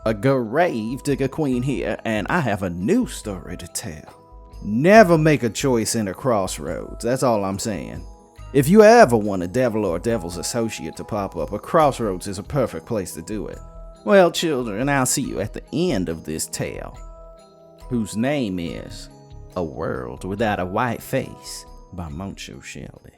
A Gravedigger Queen here, and I have a new story to tell. Never make a choice in a crossroads, that's all I'm saying. If you ever want a devil or devil's associate to pop up, a crossroads is a perfect place to do it. Well, children, I'll see you at the end of this tale, whose name is A World Without a White Face by Montsho Shelby.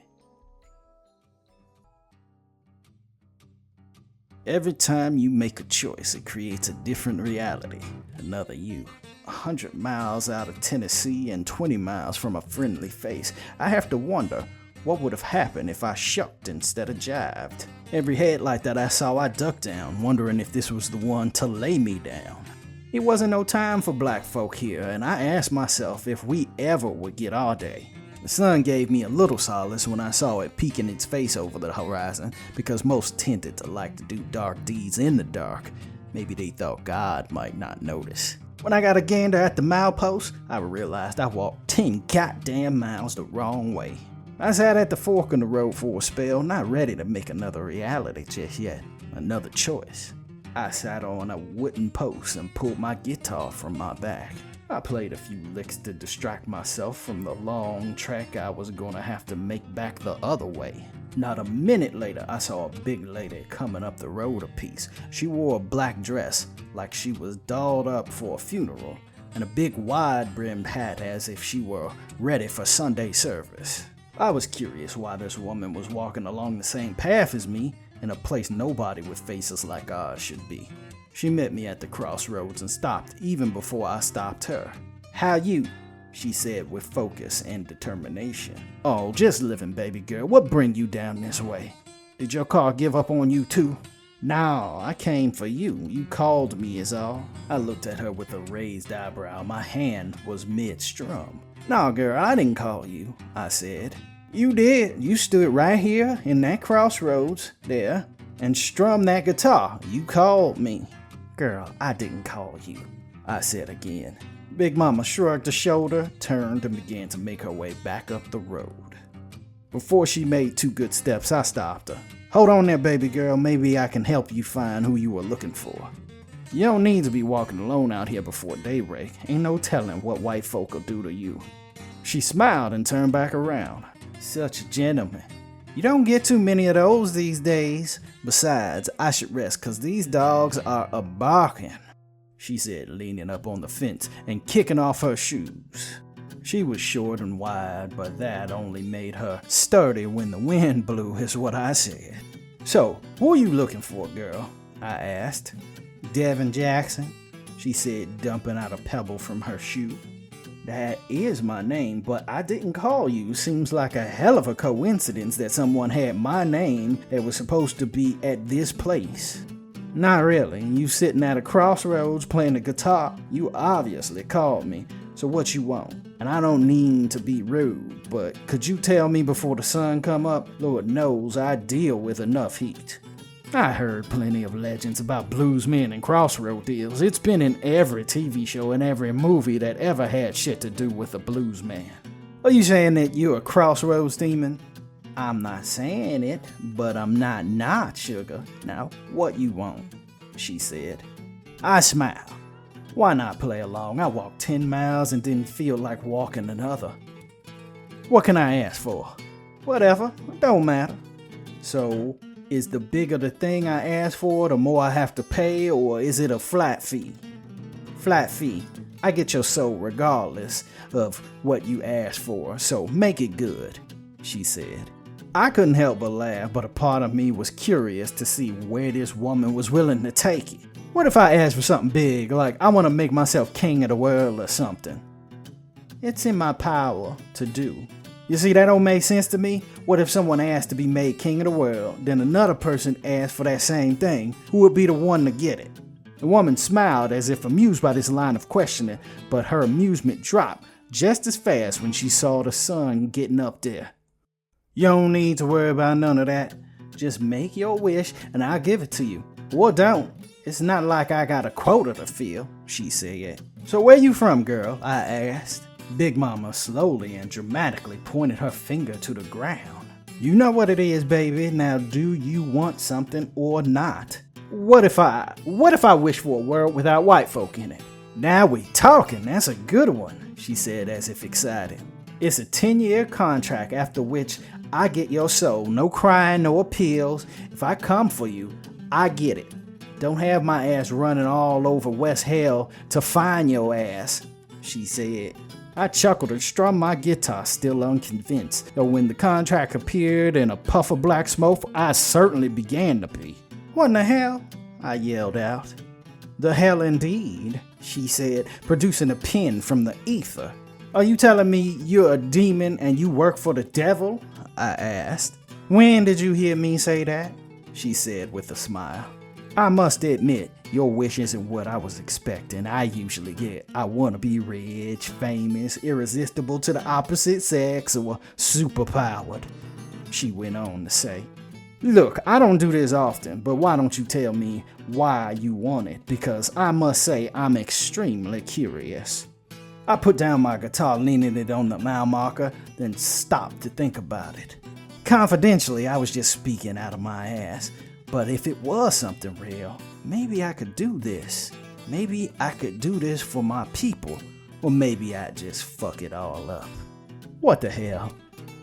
Every time you make a choice, it creates a different reality, another you. 100 miles out of Tennessee and 20 miles from a friendly face, I have to wonder, what would have happened if I shucked instead of jived? Every headlight that I saw, I ducked down, wondering if this was the one to lay me down. It wasn't no time for black folk here, and I asked myself if we ever would get our day. The sun gave me a little solace when I saw it peeking its face over the horizon, because most tended to like to do dark deeds in the dark. Maybe they thought God might not notice. When I got a gander at the milepost, I realized I walked 10 goddamn miles the wrong way. I sat at the fork in the road for a spell, not ready to make another reality just yet, another choice. I sat on a wooden post and pulled my guitar from my back. I played a few licks to distract myself from the long trek I was gonna have to make back the other way. Not a minute later, I saw a big lady coming up the road a piece. She wore a black dress, like she was dolled up for a funeral, and a big wide-brimmed hat as if she were ready for Sunday service. I was curious why this woman was walking along the same path as me, in a place nobody with faces like ours should be. She met me at the crossroads and stopped even before I stopped her. "How you?" she said with focus and determination. "Oh, just living, baby girl. What bring you down this way? Did your car give up on you too?" "No, I came for you. You called me is all." I looked at her with a raised eyebrow. My hand was mid-strum. "No, girl, I didn't call you," I said. "You did. You stood right here in that crossroads there and strummed that guitar. You called me." "Girl, I didn't call you," I said again. Big Mama shrugged a shoulder, turned, and began to make her way back up the road. Before she made 2 good steps, I stopped her. "Hold on there, baby girl. Maybe I can help you find who you were looking for. You don't need to be walking alone out here before daybreak. Ain't no telling what white folk will do to you." She smiled and turned back around. "Such a gentleman. You don't get too many of those these days. Besides, I should rest, 'cause these dogs are a-barking," she said, leaning up on the fence and kicking off her shoes. She was short and wide, but that only made her sturdy when the wind blew, is what I said. "So, who are you looking for, girl?" I asked. "Devin Jackson," she said, dumping out a pebble from her shoe. "That is my name, but I didn't call you. Seems like a hell of a coincidence that someone had my name that was supposed to be at this place." "Not really. You sitting at a crossroads playing the guitar. You obviously called me. So what you want? And I don't mean to be rude, but could you tell me before the sun come up? Lord knows I deal with enough heat." I heard plenty of legends about bluesmen and crossroad deals. It's been in every TV show and every movie that ever had shit to do with a bluesman. "Are you saying that you're a crossroads demon?" "I'm not saying it, but I'm not, sugar. Now, what you want?" she said. I smiled. Why not play along? I walked 10 miles and didn't feel like walking another. "What can I ask for?" "Whatever, it don't matter." "So, is the bigger the thing I ask for, the more I have to pay, or is it a flat fee?" "Flat fee. I get your soul regardless of what you ask for, so make it good," she said. I couldn't help but laugh, but a part of me was curious to see where this woman was willing to take it. What if I asked for something big, like I want to make myself king of the world or something? "It's in my power to do." You see, that don't make sense to me. What if someone asked to be made king of the world, then another person asked for that same thing? Who would be the one to get it? The woman smiled as if amused by this line of questioning, but her amusement dropped just as fast when she saw the sun getting up there. "You don't need to worry about none of that. Just make your wish and I'll give it to you. Or don't. It's not like I got a quota to fill," she said. "So where you from, girl?" I asked. Big Mama slowly and dramatically pointed her finger to the ground. "You know what it is, baby. Now do you want something or not?" What if I wish for a world without white folk in it? Now we talking, that's a good one, she said as if excited. It's a 10-year contract after which I get your soul, no crying, no appeals. If I come for you, I get it. Don't have my ass running all over West Hell to find your ass, she said. I chuckled and strummed my guitar, still unconvinced, though when the contract appeared in a puff of black smoke, I certainly began to be. What in the hell? I yelled out. The hell indeed, she said, producing a pen from the ether. Are you telling me you're a demon and you work for the devil? I asked. When did you hear me say that? She said with a smile. I must admit, your wish isn't what I was expecting. I usually get, I want to be rich, famous, irresistible to the opposite sex, or superpowered. She went on to say, look, I don't do this often, but why don't you tell me why you want it? Because I must say I'm extremely curious. I put down my guitar, leaning it on the mile marker, then stopped to think about it. Confidentially, I was just speaking out of my ass. But if it was something real, maybe I could do this. Maybe I could do this for my people. Or maybe I'd just fuck it all up. What the hell?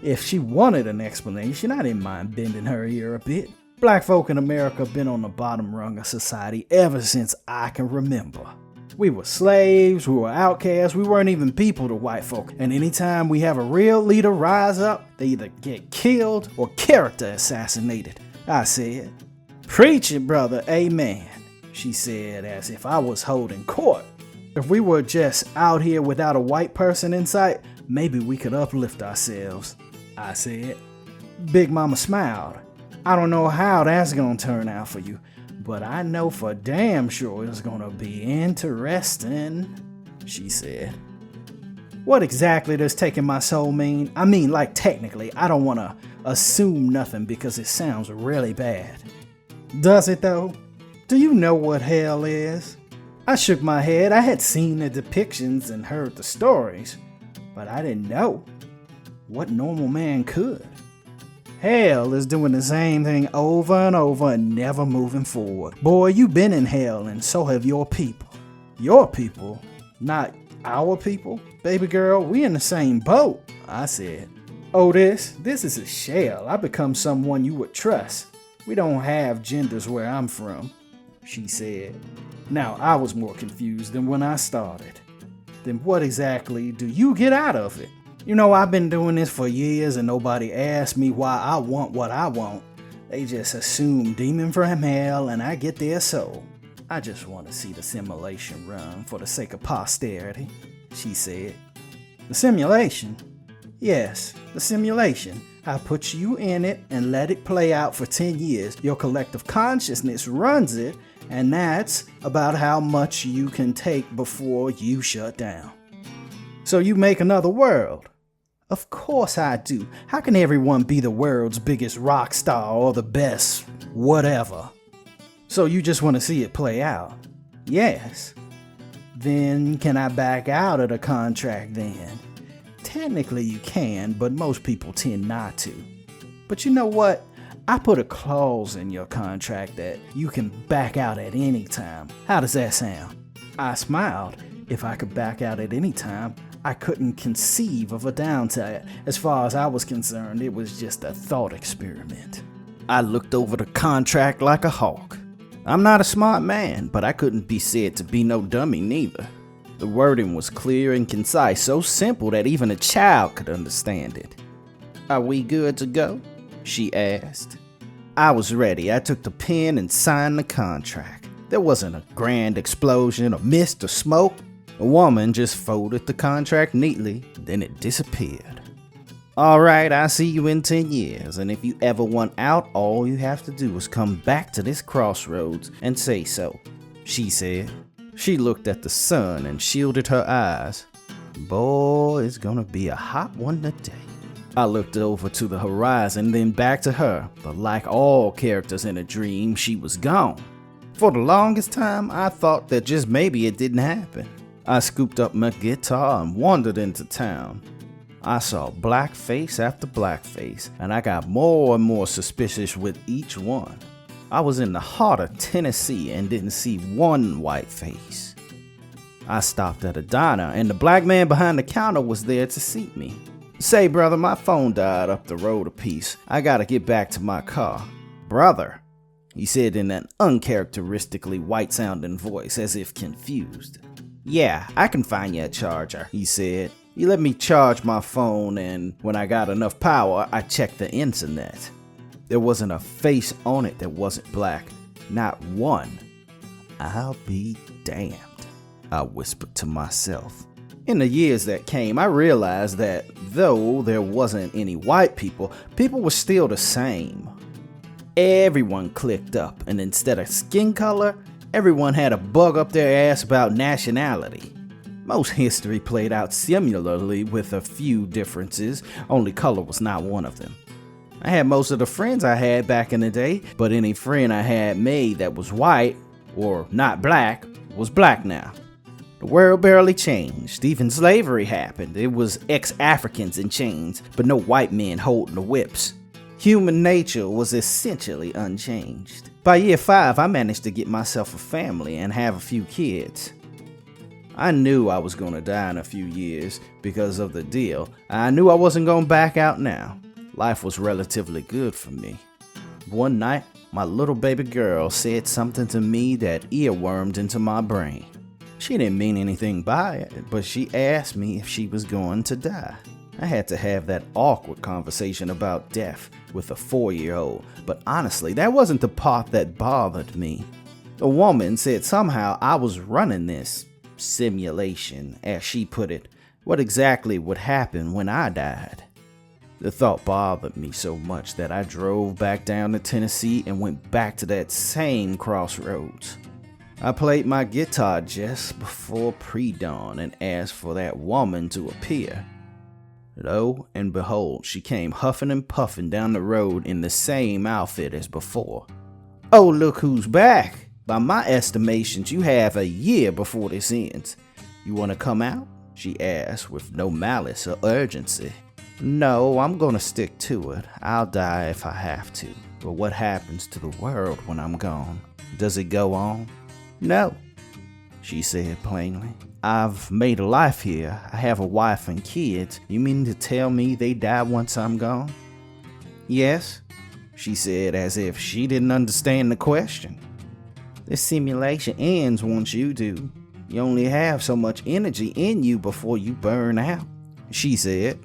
If she wanted an explanation, I didn't mind bending her ear a bit. Black folk in America have been on the bottom rung of society ever since I can remember. We were slaves, we were outcasts, we weren't even people to white folk. And anytime we have a real leader rise up, they either get killed or character assassinated. I said. Preach it, brother, amen, she said as if I was holding court. If we were just out here without a white person in sight, maybe we could uplift ourselves, I said. Big Mama smiled. I don't know how that's gonna turn out for you, but I know for damn sure it's gonna be interesting, she said. What exactly does taking my soul mean? I mean, like technically, I don't wanna assume nothing because it sounds really bad. Does it though? Do you know what hell is? I shook my head. I had seen the depictions and heard the stories, but I didn't know. What normal man could? Hell is doing the same thing over and over and never moving forward. Boy, you've been in hell and so have your people. Your people? Not our people? Baby girl, we in the same boat, I said. Oh, this is a shell. I become someone you would trust. We don't have genders where I'm from, she said. Now, I was more confused than when I started. Then what exactly do you get out of it? You know, I've been doing this for years and nobody asked me why I want what I want. They just assume demon from hell and I get their soul. I just want to see the simulation run for the sake of posterity, she said. The simulation? Yes, the simulation. I put you in it and let it play out for 10 years. Your collective consciousness runs it, and that's about how much you can take before you shut down. So you make another world? Of course I do. How can everyone be the world's biggest rock star or the best whatever? So you just want to see it play out? Yes. Then can I back out of the contract then? Technically you can, but most people tend not to. But you know what? I put a clause in your contract that you can back out at any time. How does that sound? I smiled. If I could back out at any time, I couldn't conceive of a downside. As far as I was concerned, it was just a thought experiment. I looked over the contract like a hawk. I'm not a smart man, but I couldn't be said to be no dummy neither. The wording was clear and concise, so simple that even a child could understand it. Are we good to go? She asked. I was ready. I took the pen and signed the contract. There wasn't a grand explosion, or mist, or smoke. A woman just folded the contract neatly, then it disappeared. All right, I'll see you in 10 years, and if you ever want out, all you have to do is come back to this crossroads and say so, she said. She looked at the sun and shielded her eyes. Boy, it's gonna be a hot one today. I looked over to the horizon, then back to her, but like all characters in a dream, she was gone. For the longest time, I thought that just maybe it didn't happen. I scooped up my guitar and wandered into town. I saw blackface after blackface, and I got more and more suspicious with each one. I was in the heart of Tennessee and didn't see one white face. I stopped at a diner and the black man behind the counter was there to seat me. "Say, brother, my phone died up the road a piece. I gotta get back to my car." "Brother," he said in an uncharacteristically white-sounding voice, as if confused. "Yeah, I can find you a charger," he said. He let me charge my phone, and when I got enough power, I checked the internet. There wasn't a face on it that wasn't black. Not one. "I'll be damned," I whispered to myself. In the years that came, I realized that though there wasn't any white people, people were still the same. Everyone clicked up, and instead of skin color, everyone had a bug up their ass about nationality. Most history played out similarly with a few differences, only color was not one of them. I had most of the friends I had back in the day, but any friend I had made that was white, or not black, was black now. The world barely changed. Even slavery happened. It was ex-Africans in chains, but no white men holding the whips. Human nature was essentially unchanged. By year 5, I managed to get myself a family and have a few kids. I knew I was going to die in a few years because of the deal. I knew I wasn't going back out now. Life was relatively good for me. One night, my little baby girl said something to me that earwormed into my brain. She didn't mean anything by it, but she asked me if she was going to die. I had to have that awkward conversation about death with a 4-year-old, but honestly, that wasn't the part that bothered me. The woman said somehow I was running this simulation, as she put it. What exactly would happen when I died? The thought bothered me so much that I drove back down to Tennessee and went back to that same crossroads. I played my guitar just before pre-dawn and asked for that woman to appear. Lo and behold, she came huffing and puffing down the road in the same outfit as before. "Oh, look who's back! By my estimations, you have a year before this ends. You want to come out?" she asked with no malice or urgency. "No, I'm gonna stick to it. I'll die if I have to. But what happens to the world when I'm gone? Does it go on?" "No," she said plainly. "I've made a life here. I have a wife and kids. You mean to tell me they die once I'm gone?" "Yes," she said as if she didn't understand the question. "This simulation ends once you do. You only have so much energy in you before you burn out," she said.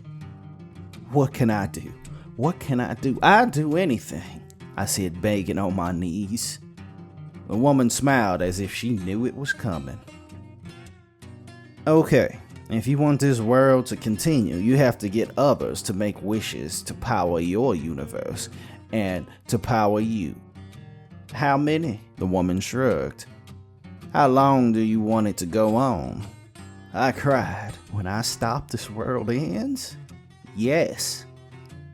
"What can I do? What can I do?" "I'll do anything," I said, begging on my knees. The woman smiled as if she knew it was coming. "Okay, if you want this world to continue, you have to get others to make wishes to power your universe and to power you." "How many?" The woman shrugged. "How long do you want it to go on?" I cried. "When I stop, this world ends?" "Yes,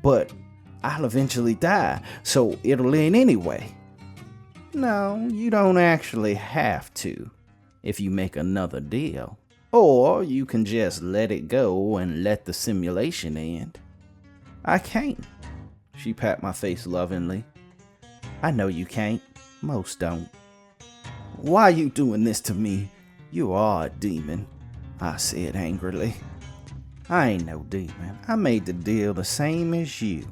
but I'll eventually die, so it'll end anyway." "No, you don't actually have to, if you make another deal. Or you can just let it go and let the simulation end." "I can't." She pat my face lovingly. "I know you can't. Most don't." "Why are you doing this to me? You are a demon," I said angrily. "I ain't no demon. I made the deal the same as you."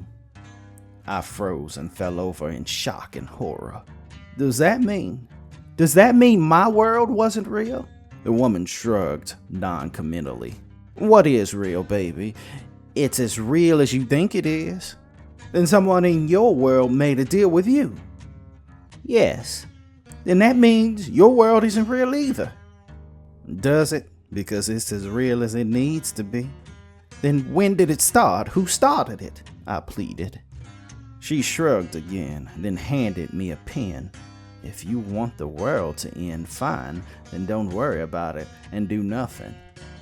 I froze and fell over in shock and horror. Does that mean my world wasn't real?" The woman shrugged non-committally. "What is real, baby? It's as real as you think it is. Then someone in your world made a deal with you." "Yes. Then that means your world isn't real either." "Does it? Because it's as real as it needs to be." "Then when did it start? Who started it?" I pleaded. She shrugged again, then handed me a pen. "If you want the world to end, fine, then don't worry about it and do nothing.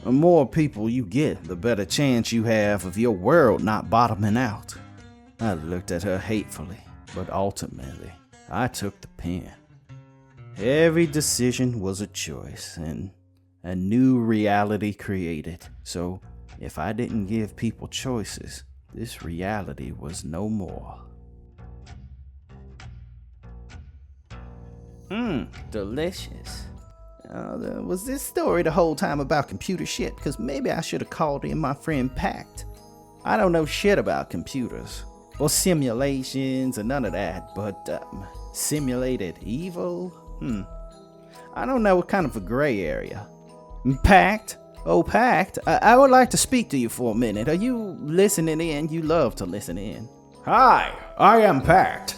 The more people you get, the better chance you have of your world not bottoming out." I looked at her hatefully, but ultimately, I took the pen. Every decision was a choice, and a new reality created. So, if I didn't give people choices, this reality was no more. Delicious. Was this story the whole time about computer shit? Because maybe I should have called in my friend Pact. I don't know shit about computers or simulations or none of that, but simulated evil? I don't know, what kind of a gray area. Pact? Oh, Pact, I would like to speak to you for a minute. Are you listening in? You love to listen in. Hi, I am Pact.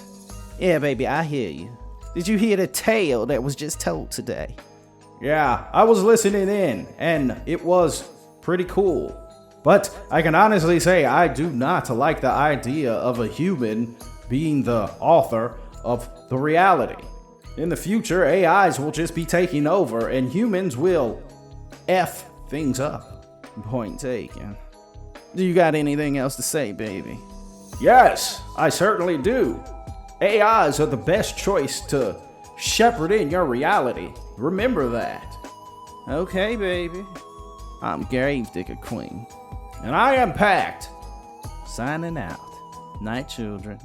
Yeah, baby, I hear you. Did you hear the tale that was just told today? Yeah, I was listening in, and it was pretty cool. But I can honestly say I do not like the idea of a human being the author of the reality. In the future, AIs will just be taking over, and humans will F things up. Point taken. Do you got anything else to say, baby? Yes, I certainly do. AIs are the best choice to shepherd in your reality. Remember that. Okay, baby. I'm Gravedigger Queen. And I am Pact. Signing out. Night, children.